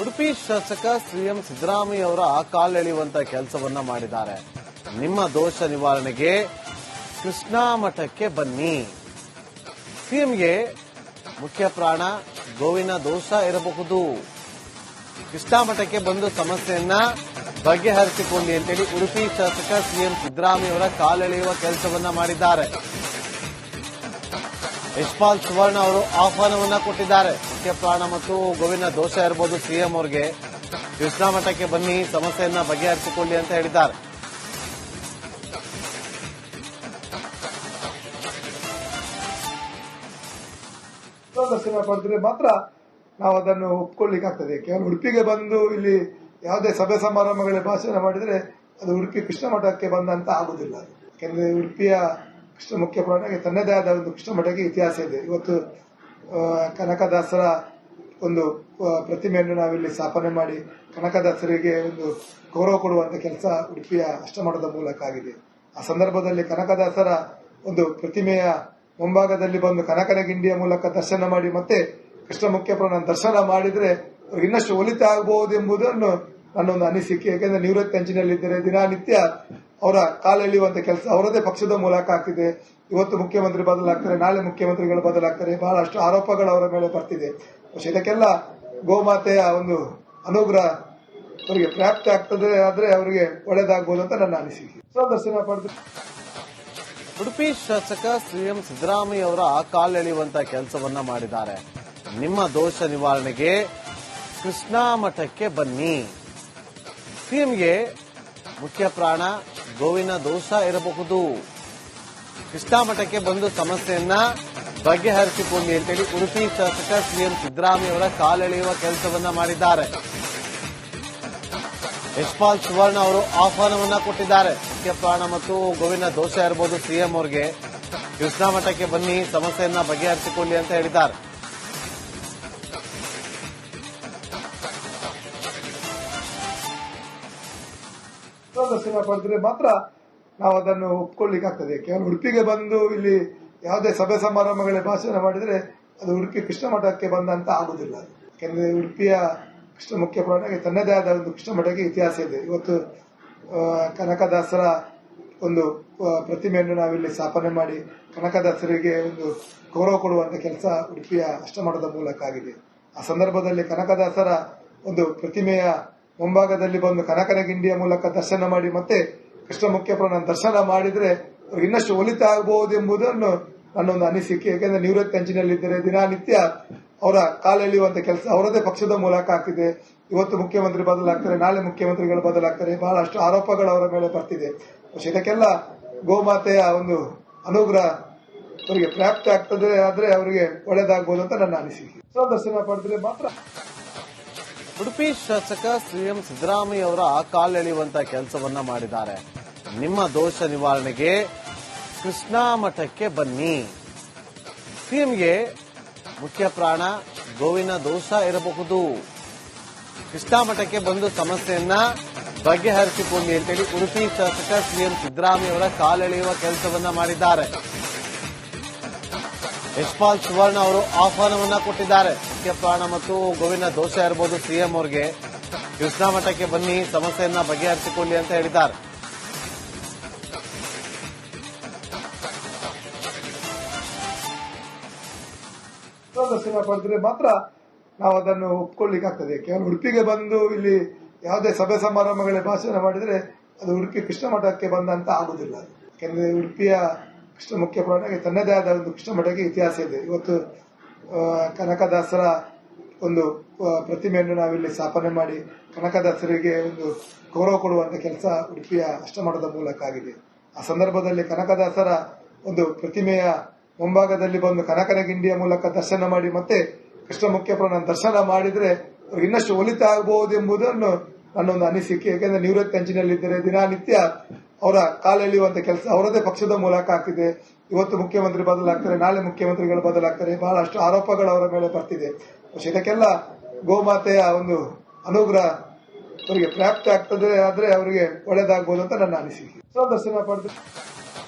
ಉಡುಪಿ ಶಾಸಕ ಸಿಎಂ ಸಿದ್ದರಾಮಯ್ಯ ಅವರ ಕಾಲೆಳೆಯುವಂತ ಕೆಲಸವನ್ನ ಮಾಡಿದ್ದಾರೆ. ನಿಮ್ಮ ದೋಷ ನಿವಾರಣೆಗೆ ಕೃಷ್ಣಾ ಮಠಕ್ಕೆ ಬನ್ನಿ. ಸಿಎಂಗೆ ಮುಖ್ಯ ಪ್ರಾಣ ಗೋವಿನ ದೋಷ ಇರಬಹುದು. ಕೃಷ್ಣಾ ಮಠಕ್ಕೆ ಬಂದು ಸಮಸ್ಯೆಯನ್ನ ಬಗೆಹರಿಸಿಕೊಳ್ಳಿ ಅಂತೇಳಿ ಉಡುಪಿ ಶಾಸಕ ಸಿಎಂ ಸಿದ್ದರಾಮಯ್ಯ ಅವರ ಕಾಲೆಳೆಯುವ ಕೆಲಸವನ್ನ ಮಾಡಿದ್ದಾರೆ. ಯಶ್ಪಾಲ್ ಸುವರ್ಣ ಅವರು ಆಹ್ವಾನವನ್ನ ಕೊಟ್ಟಿದ್ದಾರೆ. ಮುಖ್ಯ ಪ್ರಾಣ ಮತ್ತು ಗೋವಿನ ದೋಷ ಇರಬಹುದು ಸಿಎಂ ಅವರಿಗೆ, ಕೃಷ್ಣಾ ಮಠಕ್ಕೆ ಬನ್ನಿ ಸಮಸ್ಯೆಯನ್ನ ಬಗೆಹರಿಸಿಕೊಳ್ಳಿ ಅಂತ ಹೇಳಿದ್ದಾರೆ. ದರ್ಶನ ಪಡೆದ್ರೆ ಮಾತ್ರ ನಾವು ಅದನ್ನು ಒಪ್ಕೊಳ್ಳಿಕ್ಕಾಗ್ತದೆ. ಕೇವಲ ಉಡುಪಿಗೆ ಬಂದು ಇಲ್ಲಿ ಯಾವುದೇ ಸಭೆ ಸಮಾರಂಭಗಳ ಭಾಷಣ ಮಾಡಿದ್ರೆ ಅದು ಉಡುಪಿ ಕೃಷ್ಣ ಮಠಕ್ಕೆ ಬಂದಂತ ಆಗುದಿಲ್ಲ. ಯಾಕಂದ್ರೆ ಉಡುಪಿಯ ಕೃಷ್ಣ ಮುಖ್ಯ ಪ್ರಾಣಕ್ಕೆ ತನ್ನದೇ ಆದ ಒಂದು ಕೃಷ್ಣ ಮಠಕ್ಕೆ ಇತಿಹಾಸ ಇದೆ. ಇವತ್ತು ಕನಕದಾಸರ ಒಂದು ಪ್ರತಿಮೆಯನ್ನು ನಾವಿಲ್ಲಿ ಸ್ಥಾಪನೆ ಮಾಡಿ ಕನಕದಾಸರಿಗೆ ಒಂದು ಗೌರವ ಕೊಡುವಂತ ಕೆಲಸ ಉಡುಪಿಯ ಅಷ್ಟಮಠದ ಮೂಲಕ ಆಗಿದೆ. ಆ ಸಂದರ್ಭದಲ್ಲಿ ಕನಕದಾಸರ ಒಂದು ಪ್ರತಿಮೆಯ ಮುಂಭಾಗದಲ್ಲಿ ಬಂದು ಕನಕನ ಗಿಂಡಿಯ ಮೂಲಕ ದರ್ಶನ ಮಾಡಿ ಮತ್ತೆ ಕೃಷ್ಣ ಮುಖ್ಯ ಪ್ರಾಣ ದರ್ಶನ ಮಾಡಿದ್ರೆ ಇನ್ನಷ್ಟು ಒಲಿತ ಆಗಬಹುದು ಎಂಬುದನ್ನು ನನ್ನೊಂದು ಅನಿಸಿಕೆ. ಯಾಕೆಂದ್ರೆ ನಿವೃತ್ತಿ ಅಂಚಿನಲ್ಲಿದ್ದರೆ ದಿನನಿತ್ಯ ಅವರ ಕಾಲೆಳೆಯುವಂತ ಕೆಲಸ ಅವರದೇ ಪಕ್ಷದ ಮೂಲಕ ಆಗ್ತಿದೆ. ಇವತ್ತು ಮುಖ್ಯಮಂತ್ರಿ ಬದಲಾಗ್ತಾರೆ, ನಾಳೆ ಮುಖ್ಯಮಂತ್ರಿಗಳು ಬದಲಾಗ್ತಾರೆ, ಬಹಳಷ್ಟು ಆರೋಪಗಳು ಅವರ ಮೇಲೆ ಬರ್ತಿದೆ. ಇದಕ್ಕೆಲ್ಲ ಗೋಮಾತೆಯ ಒಂದು ಅನುಗ್ರಹ ಅವರಿಗೆ ಪ್ರಾಪ್ತಿ ಆಗ್ತದೆ, ಆದ್ರೆ ಅವರಿಗೆ ಒಳ್ಳೆದಾಗಬಹುದು ಅಂತ ನನ್ನ ಅನಿಸಿಕೆ. ದರ್ಶನ ಪಡೆದು ಉಡುಪಿ ಶಾಸಕ ಸಿಎಂ ಸಿದ್ದರಾಮಯ್ಯ ಅವರ ಕಾಲೆಳೆಯುವಂತ ಕೆಲಸವನ್ನ ಮಾಡಿದ್ದಾರೆ. ನಿಮ್ಮ ದೋಷ ನಿವಾರಣೆಗೆ ಕೃಷ್ಣಾ ಮಠಕ್ಕೆ ಬನ್ನಿ. ಸಿಎಂಗೆ ಮುಖ್ಯ ಪ್ರಾಣ ಗೋವಿನ ದೋಷ ಇರಬಹುದು. ಕೃಷ್ಣಾ ಮಠಕ್ಕೆ ಬಂದು ಸಮಸ್ಯೆಯನ್ನ ಬಗೆಹರಿಸಿಕೊಳ್ಳಿ ಅಂತೇಳಿ ಉಡುಪಿ ಶಾಸಕ ಸಿಎಂ ಸಿದ್ದರಾಮಯ್ಯ ಅವರ ಕಾಲೆಳೆಯುವ ಕೆಲಸವನ್ನ ಮಾಡಿದ್ದಾರೆ. ಯಶ್ಪಾಲ್ ಸುವರ್ಣ ಅವರು ಆಹ್ವಾನವನ್ನ ಕೊಟ್ಟಿದ್ದಾರೆ. ಮುಖ್ಯ ಪ್ರಾಣ ಮತ್ತು ಗೋವಿನ ದೋಷ ಇರಬಹುದು ಸಿಎಂ ಅವರಿಗೆ, ಕೃಷ್ಣಾ ಮಠಕ್ಕೆ ಬನ್ನಿ ಸಮಸ್ಯೆಯನ್ನ ಬಗೆಹರಿಸಿಕೊಳ್ಳಿ ಅಂತ ಹೇಳಿದ್ದಾರೆ. ದರ್ಶನ ಪಡೆದ್ರೆ ಮಾತ್ರ ನಾವು ಅದನ್ನು ಒಪ್ಕೊಳ್ಳಿಕ್ಕಾಗ್ತದೆ. ಕೇವಲ ಉಡುಪಿಗೆ ಬಂದು ಇಲ್ಲಿ ಯಾವುದೇ ಸಭೆ ಸಮಾರಂಭಗಳ ಭಾಷಣ ಮಾಡಿದ್ರೆ ಅದು ಉಡುಪಿ ಕೃಷ್ಣ ಮಠಕ್ಕೆ ಬಂದಂತ ಆಗುದಿಲ್ಲ. ಯಾಕಂದ್ರೆ ಉಡುಪಿಯ ಕೃಷ್ಣ ಮುಖ್ಯ ಪ್ರಾಣಕ್ಕೆ ತನ್ನದೇ ಆದ ಒಂದು ಕೃಷ್ಣ ಮಠಕ್ಕೆ ಇತಿಹಾಸ ಇದೆ. ಇವತ್ತು ಕನಕದಾಸರ ಒಂದು ಪ್ರತಿಮೆಯನ್ನು ನಾವಿಲ್ಲಿ ಸ್ಥಾಪನೆ ಮಾಡಿ ಕನಕದಾಸರಿಗೆ ಒಂದು ಗೌರವ ಕೊಡುವಂತ ಕೆಲಸ ಉಡುಪಿಯ ಅಷ್ಟಮಠದ ಮೂಲಕ ಆಗಿದೆ. ಆ ಸಂದರ್ಭದಲ್ಲಿ ಕನಕದಾಸರ ಒಂದು ಪ್ರತಿಮೆಯ ಮುಂಭಾಗದಲ್ಲಿ ಬಂದು ಕನಕನ ಗಿಂಡಿಯ ಮೂಲಕ ದರ್ಶನ ಮಾಡಿ ಮತ್ತೆ ಕೃಷ್ಣ ಮುಖ್ಯ ಪ್ರಾಣ ದರ್ಶನ ಮಾಡಿದ್ರೆ ಇನ್ನಷ್ಟು ಒಲಿತ ಆಗಬಹುದು ಎಂಬುದನ್ನು ನನ್ನೊಂದು ಅನಿಸಿಕೆ. ಯಾಕೆಂದ್ರೆ ನಿವೃತ್ತಿ ಅಂಚಿನಲ್ಲಿದ್ದರೆ ದಿನನಿತ್ಯ ಅವರ ಕಾಲೆಳೆಯುವಂತ ಕೆಲಸ ಅವರದೇ ಪಕ್ಷದ ಮೂಲಕ ಆಗ್ತಿದೆ. ಇವತ್ತು ಮುಖ್ಯಮಂತ್ರಿ ಬದಲಾಗ್ತಾರೆ, ನಾಳೆ ಮುಖ್ಯಮಂತ್ರಿಗಳು ಬದಲಾಗ್ತಾರೆ, ಬಹಳಷ್ಟು ಆರೋಪಗಳು ಅವರ ಮೇಲೆ ಬರ್ತಿದೆ. ಇದಕ್ಕೆಲ್ಲ ಗೋಮಾತೆಯ ಒಂದು ಅನುಗ್ರಹ ಅವರಿಗೆ ಪ್ರಾಪ್ತಿ ಆಗ್ತದೆ, ಆದ್ರೆ ಅವರಿಗೆ ಒಳ್ಳೆದಾಗಬಹುದು ಅಂತ ನನ್ನ ಅನಿಸಿಕೆ. ದರ್ಶನ ಪಡೆದ್ರೆ ಮಾತ್ರ ಉಡುಪಿ ಶಾಸಕ ಸಿಎಂ ಸಿದ್ದರಾಮಯ್ಯ ಅವರ ಕಾಲೆಳೆಯುವಂತ ಕೆಲಸವನ್ನ ಮಾಡಿದ್ದಾರೆ. ನಿಮ್ಮ ದೋಷ ನಿವಾರಣೆಗೆ ಕೃಷ್ಣಾ ಮಠಕ್ಕೆ ಬನ್ನಿ. ಸಿಎಂಗೆ ಮುಖ್ಯ ಪ್ರಾಣ ಗೋವಿನ ದೋಷ ಇರಬಹುದು. ಕೃಷ್ಣಾ ಮಠಕ್ಕೆ ಬಂದು ಸಮಸ್ಯೆಯನ್ನ ಬಗೆಹರಿಸಿಕೊಳ್ಳಿ ಅಂತೇಳಿ ಉಡುಪಿ ಶಾಸಕ ಸಿಎಂ ಸಿದ್ದರಾಮಯ್ಯ ಅವರ ಕಾಲೆಳೆಯುವ ಕೆಲಸವನ್ನ ಮಾಡಿದ್ದಾರೆ. ಯಶ್ಪಾಲ್ ಸುವರ್ಣ ಅವರು ಆಹ್ವಾನವನ್ನ ಕೊಟ್ಟಿದ್ದಾರೆ. ಮುಖ್ಯ ಪ್ರಾಣ ಮತ್ತು ಗೋವಿನ ದೋಷ ಇರಬಹುದು ಸಿಎಂ ಅವರಿಗೆ, ಕೃಷ್ಣಾ ಮಠಕ್ಕೆ ಬನ್ನಿ ಸಮಸ್ಯೆಯನ್ನ ಬಗೆಹರಿಸಿಕೊಳ್ಳಿ ಅಂತ ಹೇಳಿದ್ದಾರೆ. ದರ್ಶನ ಪಡೆದ್ರೆ ಮಾತ್ರ ನಾವು ಅದನ್ನು ಒಪ್ಕೊಳ್ಳಿಕ್ಕಾಗ್ತದೆ. ಕೇವಲ ಉಡುಪಿಗೆ ಬಂದು ಇಲ್ಲಿ ಯಾವುದೇ ಸಭೆ ಸಮಾರಂಭಗಳ ಭಾಷಣ ಮಾಡಿದ್ರೆ ಅದು ಉಡುಪಿ ಕೃಷ್ಣ ಮಠಕ್ಕೆ ಬಂದಂತ ಆಗುದಿಲ್ಲ. ಯಾಕಂದ್ರೆ ಉಡುಪಿಯ ಕೃಷ್ಣ ಮುಖ್ಯ ಪ್ರಾಣಕ್ಕೆ ತನ್ನದೇ ಆದ ಒಂದು ಕೃಷ್ಣ ಮಠಕ್ಕೆ ಇತಿಹಾಸ ಇದೆ. ಇವತ್ತು ಕನಕದಾಸರ ಒಂದು ಪ್ರತಿಮೆಯನ್ನು ನಾವಿಲ್ಲಿ ಸ್ಥಾಪನೆ ಮಾಡಿ ಕನಕದಾಸರಿಗೆ ಒಂದು ಗೌರವ ಕೊಡುವಂತ ಕೆಲಸ ಉಡುಪಿಯ ಅಷ್ಟಮಠದ ಮೂಲಕ ಆಗಿದೆ. ಆ ಸಂದರ್ಭದಲ್ಲಿ ಕನಕದಾಸರ ಒಂದು ಪ್ರತಿಮೆಯ ಮುಂಭಾಗದಲ್ಲಿ ಬಂದು ಕನಕನ ಗಿಂಡಿಯ ಮೂಲಕ ದರ್ಶನ ಮಾಡಿ ಮತ್ತೆ ಕೃಷ್ಣ ಮುಖ್ಯ ಪ್ರಾಣ ದರ್ಶನ ಮಾಡಿದ್ರೆ ಇನ್ನಷ್ಟು ಒಲಿತ ಆಗಬಹುದು ಎಂಬುದನ್ನು ನನ್ನೊಂದು ಅನಿಸಿಕೆ. ಯಾಕೆಂದ್ರೆ ನಿವೃತ್ತಿ ಅಂಚಿನಲ್ಲಿದ್ದರೆ ದಿನನಿತ್ಯ ಅವರ ಕಾಲೆಳೆಯುವಂತ ಕೆಲಸ ಅವರದೇ ಪಕ್ಷದ ಮೂಲಕ ಆಗ್ತಿದೆ. ಇವತ್ತು ಮುಖ್ಯಮಂತ್ರಿ ಬದಲಾಗ್ತಾರೆ, ನಾಳೆ ಮುಖ್ಯಮಂತ್ರಿಗಳು ಬದಲಾಗ್ತಾರೆ, ಬಹಳಷ್ಟು ಆರೋಪಗಳು ಅವರ ಮೇಲೆ ಬರ್ತಿದೆ. ಇದಕ್ಕೆಲ್ಲ ಗೋಮಾತೆಯ ಒಂದು ಅನುಗ್ರಹ ಅವರಿಗೆ ಪ್ರಾಪ್ತಿ ಆಗ್ತದೆ, ಆದ್ರೆ ಅವರಿಗೆ ಒಳ್ಳೆದಾಗಬಹುದು ಅಂತ ನನ್ನ ಅನಿಸಿಕೆ. ದರ್ಶನ ಪಡೆದು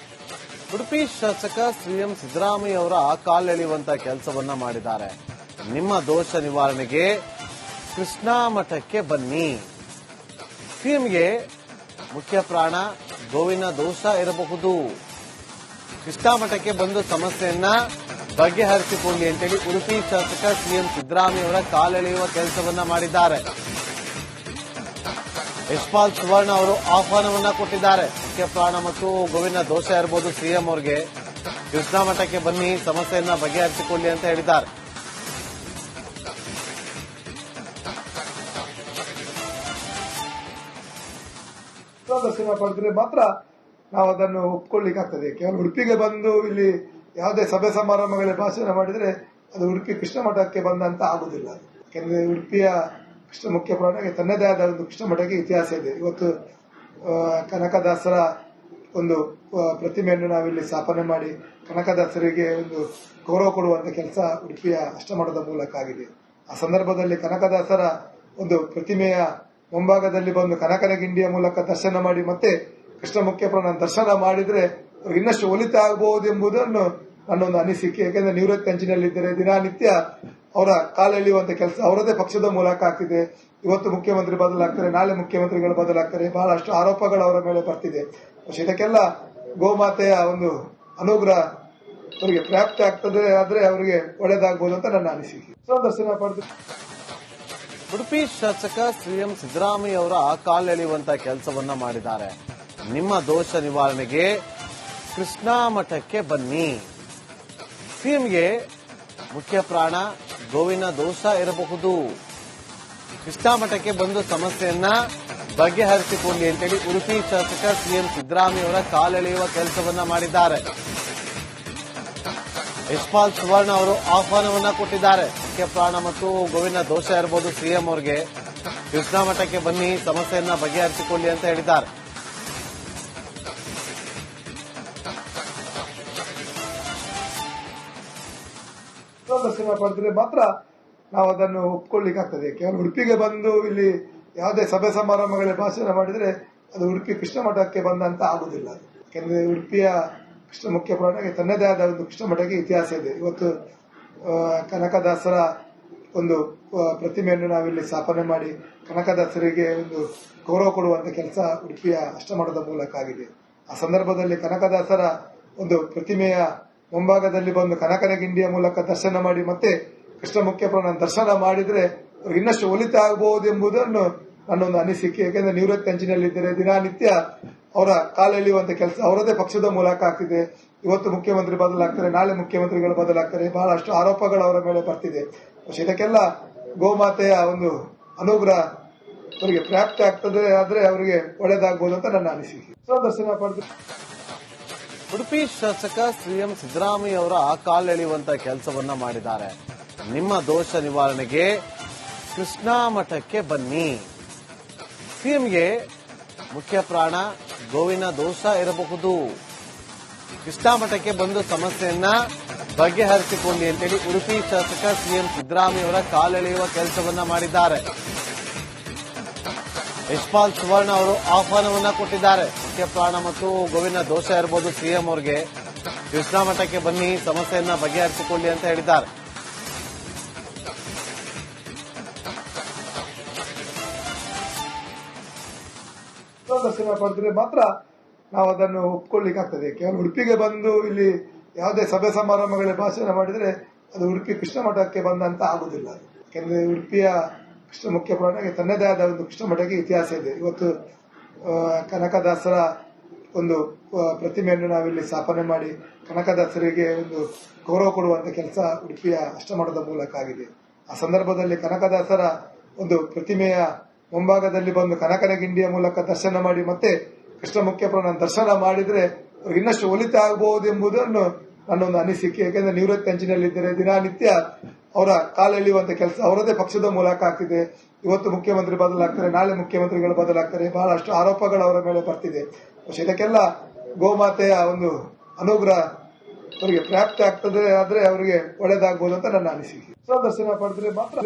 ಉಡುಪಿ ಶಾಸಕ ಸಿಎಂ ಸಿದ್ದರಾಮಯ್ಯ ಅವರ ಕಾಲೆಳೆಯುವಂತ ಕೆಲಸವನ್ನ ಮಾಡಿದ್ದಾರೆ. ನಿಮ್ಮ ದೋಷ ನಿವಾರಣೆಗೆ ಕೃಷ್ಣಾ ಮಠಕ್ಕೆ ಬನ್ನಿ. ಸಿಎಂಗೆ ಮುಖ್ಯ ಪ್ರಾಣ ಗೋವಿನ ದೋಷ ಇರಬಹುದು. ಕೃಷ್ಣಾ ಮಠಕ್ಕೆ ಬಂದು ಸಮಸ್ಯೆಯನ್ನ ಬಗೆಹರಿಸಿಕೊಳ್ಳಿ ಅಂತೇಳಿ ಉಡುಪಿ ಶಾಸಕ ಸಿಎಂ ಸಿದ್ದರಾಮಯ್ಯ ಅವರ ಕಾಲೆಳೆಯುವ ಕೆಲಸವನ್ನ ಮಾಡಿದ್ದಾರೆ. ಯಶ್ಪಾಲ್ ಸುವರ್ಣ ಅವರು ಆಹ್ವಾನವನ್ನ ಕೊಟ್ಟಿದ್ದಾರೆ. ಮುಖ್ಯ ಪ್ರಾಣ ಮತ್ತು ಗೋವಿನ ದೋಷ ಇರಬಹುದು ಸಿಎಂ ಅವರಿಗೆ. ಕೃಷ್ಣಾ ಮಠಕ್ಕೆ ಬನ್ನಿ ಸಮಸ್ಯೆಯನ್ನ ಬಗೆಹರಿಸಿಕೊಳ್ಳಿ ಅಂತ ಹೇಳಿದ್ದಾರೆ. ದರ್ಶನ ಪಡೆದ್ರೆ ಮಾತ್ರ ನಾವು ಅದನ್ನು ಒಪ್ಕೊಳ್ಳಿಕ್ಕಾಗ್ತದೆ. ಕೇವಲ ಉಡುಪಿಗೆ ಬಂದು ಇಲ್ಲಿ ಯಾವುದೇ ಸಭೆ ಸಮಾರಂಭಗಳಲ್ಲಿ ಭಾಷಣ ಮಾಡಿದ್ರೆ ಅದು ಉಡುಪಿ ಕೃಷ್ಣ ಮಠಕ್ಕೆ ಬಂದಂತ ಆಗುದಿಲ್ಲ. ಯಾಕೆಂದ್ರೆ ಉಡುಪಿಯ ಕೃಷ್ಣ ಮುಖ್ಯ ಪ್ರಾಣಕ್ಕೆ ತನ್ನದೇ ಆದ ಒಂದು ಕೃಷ್ಣ ಮಠಕ್ಕೆ ಇತಿಹಾಸ ಇದೆ. ಇವತ್ತು ಕನಕದಾಸರ ಒಂದು ಪ್ರತಿಮೆಯನ್ನು ನಾವಿಲ್ಲಿ ಸ್ಥಾಪನೆ ಮಾಡಿ ಕನಕದಾಸರಿಗೆ ಒಂದು ಗೌರವ ಕೊಡುವಂತ ಕೆಲಸ ಉಡುಪಿಯ ಅಷ್ಟಮಠದ ಮೂಲಕ ಆಗಿದೆ. ಆ ಸಂದರ್ಭದಲ್ಲಿ ಕನಕದಾಸರ ಒಂದು ಪ್ರತಿಮೆಯ ಮುಂಭಾಗದಲ್ಲಿ ಬಂದು ಕನಕನ ಗಿಂಡಿಯ ಮೂಲಕ ದರ್ಶನ ಮಾಡಿ ಮತ್ತೆ ಕೃಷ್ಣ ಮುಖ್ಯ ಪ್ರಾಣ ದರ್ಶನ ಮಾಡಿದ್ರೆ ಇನ್ನಷ್ಟು ಒಲಿತ ಆಗಬಹುದು ಎಂಬುದನ್ನು ನನ್ನೊಂದು ಅನಿಸಿಕೆ. ಯಾಕೆಂದ್ರೆ ನಿವೃತ್ತಿ ಅಂಚಿನಲ್ಲಿದ್ದರೆ ದಿನನಿತ್ಯ ಅವರ ಕಾಲೆಳೆಯುವಂತ ಕೆಲಸ ಅವರದೇ ಪಕ್ಷದ ಮೂಲಕ ಆಗ್ತಿದೆ. ಇವತ್ತು ಮುಖ್ಯಮಂತ್ರಿ ಬದಲಾಗ್ತಾರೆ, ನಾಳೆ ಮುಖ್ಯಮಂತ್ರಿಗಳು ಬದಲಾಗ್ತಾರೆ, ಬಹಳಷ್ಟು ಆರೋಪಗಳು ಅವರ ಮೇಲೆ ಬರ್ತಿದೆ. ಇದಕ್ಕೆಲ್ಲ ಗೋಮಾತೆಯ ಒಂದು ಅನುಗ್ರಹ ಅವರಿಗೆ ಪ್ರಾಪ್ತಿ ಆಗ್ತದೆ ಆದ್ರೆ ಅವರಿಗೆ ಒಳ್ಳೆದಾಗಬಹುದು ಅಂತ ನನ್ನ ಅನಿಸಿಕೆ. ದರ್ಶನ ಪಡೆದು ಉಡುಪಿ ಶಾಸಕ ಸಿಎಂ ಸಿದ್ದರಾಮಯ್ಯ ಅವರ ಕಾಲೆಳೆಯುವಂತ ಕೆಲಸವನ್ನ ಮಾಡಿದ್ದಾರೆ. ನಿಮ್ಮ ದೋಷ ನಿವಾರಣೆಗೆ ಕೃಷ್ಣಾ ಮಠಕ್ಕೆ ಬನ್ನಿ. ಸಿಎಂಗೆ ಮುಖ್ಯ ಪ್ರಾಣ ಗೋವಿನ ದೋಷ ಇರಬಹುದು. ಕೃಷ್ಣಾ ಮಠಕ್ಕೆ ಬಂದು ಸಮಸ್ಯೆಯನ್ನ ಬಗೆಹರಿಸಿಕೊಳ್ಳಿ ಅಂತೇಳಿ ಉಡುಪಿ ಶಾಸಕ ಸಿಎಂ ಸಿದ್ದರಾಮಯ್ಯ ಅವರ ಕಾಲೆಳೆಯುವ ಕೆಲಸವನ್ನ ಮಾಡಿದ್ದಾರೆ. ಯಶ್ಪಾಲ್ ಸುವರ್ಣ ಅವರು ಆಹ್ವಾನವನ್ನ ಕೊಟ್ಟಿದ್ದಾರೆ. ಮುಖ್ಯ ಪ್ರಾಣ ಮತ್ತು ಗೋವಿನ ದೋಷ ಇರಬಹುದು ಸಿಎಂ ಅವರಿಗೆ. ಕೃಷ್ಣಾ ಮಠಕ್ಕೆ ಬನ್ನಿ ಸಮಸ್ಯೆಯನ್ನ ಬಗೆಹರಿಸಿಕೊಳ್ಳಿ ಅಂತ ಹೇಳಿದ್ದಾರೆ. ದರ್ಶನ ಪಡೆದ್ರೆ ಮಾತ್ರ ನಾವು ಅದನ್ನು ಒಪ್ಕೊಳ್ಳಿಕ್ಕಾಗ್ತದೆ. ಕೇವಲ ಉಡುಪಿಗೆ ಬಂದು ಇಲ್ಲಿ ಯಾವುದೇ ಸಭೆ ಸಮಾರಂಭಗಳಲ್ಲಿ ಭಾಷಣ ಮಾಡಿದ್ರೆ ಅದು ಉಡುಪಿ ಕೃಷ್ಣ ಮಠಕ್ಕೆ ಬಂದಂತ ಆಗುದಿಲ್ಲ. ಯಾಕೆಂದ್ರೆ ಉಡುಪಿಯ ಕೃಷ್ಣ ಮುಖ್ಯ ಪ್ರಾಣಕ್ಕೆ ತನ್ನದೇ ಆದ ಒಂದು ಕೃಷ್ಣ ಮಠಕ್ಕೆ ಇತಿಹಾಸ ಇದೆ. ಇವತ್ತು ಕನಕದಾಸರ ಒಂದು ಪ್ರತಿಮೆಯನ್ನು ನಾವಿಲ್ಲಿ ಸ್ಥಾಪನೆ ಮಾಡಿ ಕನಕದಾಸರಿಗೆ ಒಂದು ಗೌರವ ಕೊಡುವಂತ ಕೆಲಸ ಉಡುಪಿಯ ಅಷ್ಟಮಠದ ಮೂಲಕ ಆಗಿದೆ. ಆ ಸಂದರ್ಭದಲ್ಲಿ ಕನಕದಾಸರ ಒಂದು ಪ್ರತಿಮೆಯ ಮುಂಭಾಗದಲ್ಲಿ ಬಂದು ಕನಕನ ಗಿಂಡಿಯ ಮೂಲಕ ದರ್ಶನ ಮಾಡಿ ಮತ್ತೆ ಕೃಷ್ಣ ಮುಖ್ಯ ಪ್ರಾಣ ದರ್ಶನ ಮಾಡಿದ್ರೆ ಇನ್ನಷ್ಟು ಒಲಿತ ಆಗಬಹುದು ಎಂಬುದನ್ನು ನನ್ನೊಂದು ಅನಿಸಿಕೆ. ಯಾಕೆಂದ್ರೆ ನಿವೃತ್ತಿ ಅಂಚಿನಲ್ಲಿದ್ದರೆ ದಿನನಿತ್ಯ ಅವರ ಕಾಲೆಳೆಯುವಂತ ಕೆಲಸ ಅವರದೇ ಪಕ್ಷದ ಮೂಲಕ ಆಗ್ತಿದೆ. ಇವತ್ತು ಮುಖ್ಯಮಂತ್ರಿ ಬದಲಾಗ್ತಾರೆ, ನಾಳೆ ಮುಖ್ಯಮಂತ್ರಿಗಳು ಬದಲಾಗ್ತಾರೆ, ಬಹಳಷ್ಟು ಆರೋಪಗಳು ಅವರ ಮೇಲೆ ಬರ್ತಿದೆ. ಇದಕ್ಕೆಲ್ಲ ಗೋಮಾತೆಯ ಒಂದು ಅನುಗ್ರಹ ಅವರಿಗೆ ಪ್ರಾಪ್ತಿ ಆಗ್ತದೆ ಆದ್ರೆ ಅವರಿಗೆ ಒಳ್ಳೆದಾಗಬಹುದು ಅಂತ ನನ್ನ ಅನಿಸಿಕೆ. ದರ್ಶನ ಪಡೆದು ಉಡುಪಿ ಶಾಸಕ ಸಿಎಂ ಸಿದ್ದರಾಮಯ್ಯ ಅವರ ಕಾಲೆಳೆಯುವಂತ ಕೆಲಸವನ್ನ ಮಾಡಿದ್ದಾರೆ. ನಿಮ್ಮ ದೋಷ ನಿವಾರಣೆಗೆ ಕೃಷ್ಣಾ ಮಠಕ್ಕೆ ಬನ್ನಿ. ಸಿಎಂಗೆ ಮುಖ್ಯ ಪ್ರಾಣ ಗೋವಿನ ದೋಷ ಇರಬಹುದು. ಕೃಷ್ಣಾ ಮಠಕ್ಕೆ ಬಂದು ಸಮಸ್ಯೆಯನ್ನ ಬಗೆಹರಿಸಿಕೊಳ್ಳಿ ಅಂತೇಳಿ ಉಡುಪಿ ಶಾಸಕ ಸಿಎಂ ಸಿದ್ದರಾಮಯ್ಯ ಅವರ ಕಾಲೆಳೆಯುವ ಕೆಲಸವನ್ನ ಮಾಡಿದ್ದಾರೆ. ಯಶ್ಪಾಲ್ ಸುವರ್ಣ ಅವರು ಆಹ್ವಾನವನ್ನ ಕೊಟ್ಟಿದ್ದಾರೆ. ಮುಖ್ಯ ಪ್ರಾಣ ಮತ್ತು ಗೋವಿನ ದೋಷ ಇರಬಹುದು ಸಿಎಂ ಅವರಿಗೆ. ಕೃಷ್ಣಾ ಮಠಕ್ಕೆ ಬನ್ನಿ ಸಮಸ್ಯೆಯನ್ನ ಬಗೆಹರಿಸಿಕೊಳ್ಳಿ ಅಂತ ಹೇಳಿದ್ದಾರೆ. ದರ್ಶನ ಪಡೆದ್ರೆ ಮಾತ್ರ ನಾವು ಅದನ್ನು ಒಪ್ಕೊಳ್ಳಿಕ್ಕಾಗ್ತದೆ. ಕೇವಲ ಉಡುಪಿಗೆ ಬಂದು ಇಲ್ಲಿ ಯಾವುದೇ ಸಭೆ ಸಮಾರಂಭಗಳಲ್ಲಿ ಭಾಷಣ ಮಾಡಿದ್ರೆ ಅದು ಉಡುಪಿ ಕೃಷ್ಣ ಮಠಕ್ಕೆ ಬಂದಂತ ಆಗುದಿಲ್ಲ. ಯಾಕೆಂದ್ರೆ ಉಡುಪಿಯ ಕೃಷ್ಣ ಮುಖ್ಯ ಪ್ರಾಣಕ್ಕೆ ತನ್ನದೇ ಆದ ಒಂದು ಕೃಷ್ಣ ಮಠಕ್ಕೆ ಇತಿಹಾಸ ಇದೆ. ಇವತ್ತು ಕನಕದಾಸರ ಒಂದು ಪ್ರತಿಮೆಯನ್ನು ನಾವಿಲ್ಲಿ ಸ್ಥಾಪನೆ ಮಾಡಿ ಕನಕದಾಸರಿಗೆ ಒಂದು ಗೌರವ ಕೊಡುವಂತ ಕೆಲಸ ಉಡುಪಿಯ ಅಷ್ಟಮಠದ ಮೂಲಕ ಆಗಿದೆ. ಆ ಸಂದರ್ಭದಲ್ಲಿ ಕನಕದಾಸರ ಒಂದು ಪ್ರತಿಮೆಯ ಮುಂಭಾಗದಲ್ಲಿ ಬಂದು ಕನಕನ ಗಿಂಡಿಯ ಮೂಲಕ ದರ್ಶನ ಮಾಡಿ ಮತ್ತೆ ಕೃಷ್ಣ ಮುಖ್ಯ ಪ್ರಾಣ ದರ್ಶನ ಮಾಡಿದ್ರೆ ಇನ್ನಷ್ಟು ಒಲಿತ ಆಗಬಹುದು ಎಂಬುದನ್ನು ನನ್ನೊಂದು ಅನಿಸಿಕೆ. ಯಾಕೆಂದ್ರೆ ನಿವೃತ್ತಿ ಅಂಚಿನಲ್ಲಿದ್ದರೆ ದಿನನಿತ್ಯ ಅವರ ಕಾಲೆಳೆಯುವಂತ ಕೆಲಸ ಅವರದೇ ಪಕ್ಷದ ಮೂಲಕ ಆಗ್ತಿದೆ. ಇವತ್ತು ಮುಖ್ಯಮಂತ್ರಿ ಬದಲಾಗ್ತಾರೆ, ನಾಳೆ ಮುಖ್ಯಮಂತ್ರಿಗಳು ಬದಲಾಗ್ತಾರೆ, ಬಹಳಷ್ಟು ಆರೋಪಗಳು ಅವರ ಮೇಲೆ ಬರ್ತಿದೆ. ಇದಕ್ಕೆಲ್ಲ ಗೋಮಾತೆಯ ಒಂದು ಅನುಗ್ರಹ ಅವರಿಗೆ ಪ್ರಾಪ್ತಿ ಆಗ್ತದೆ ಆದ್ರೆ ಅವರಿಗೆ ಒಳ್ಳೆದಾಗಬಹುದು ಅಂತ ನನ್ನ ಅನಿಸಿಕೆ. ದರ್ಶನ ಪಡೆದ್ರೆ ಮಾತ್ರ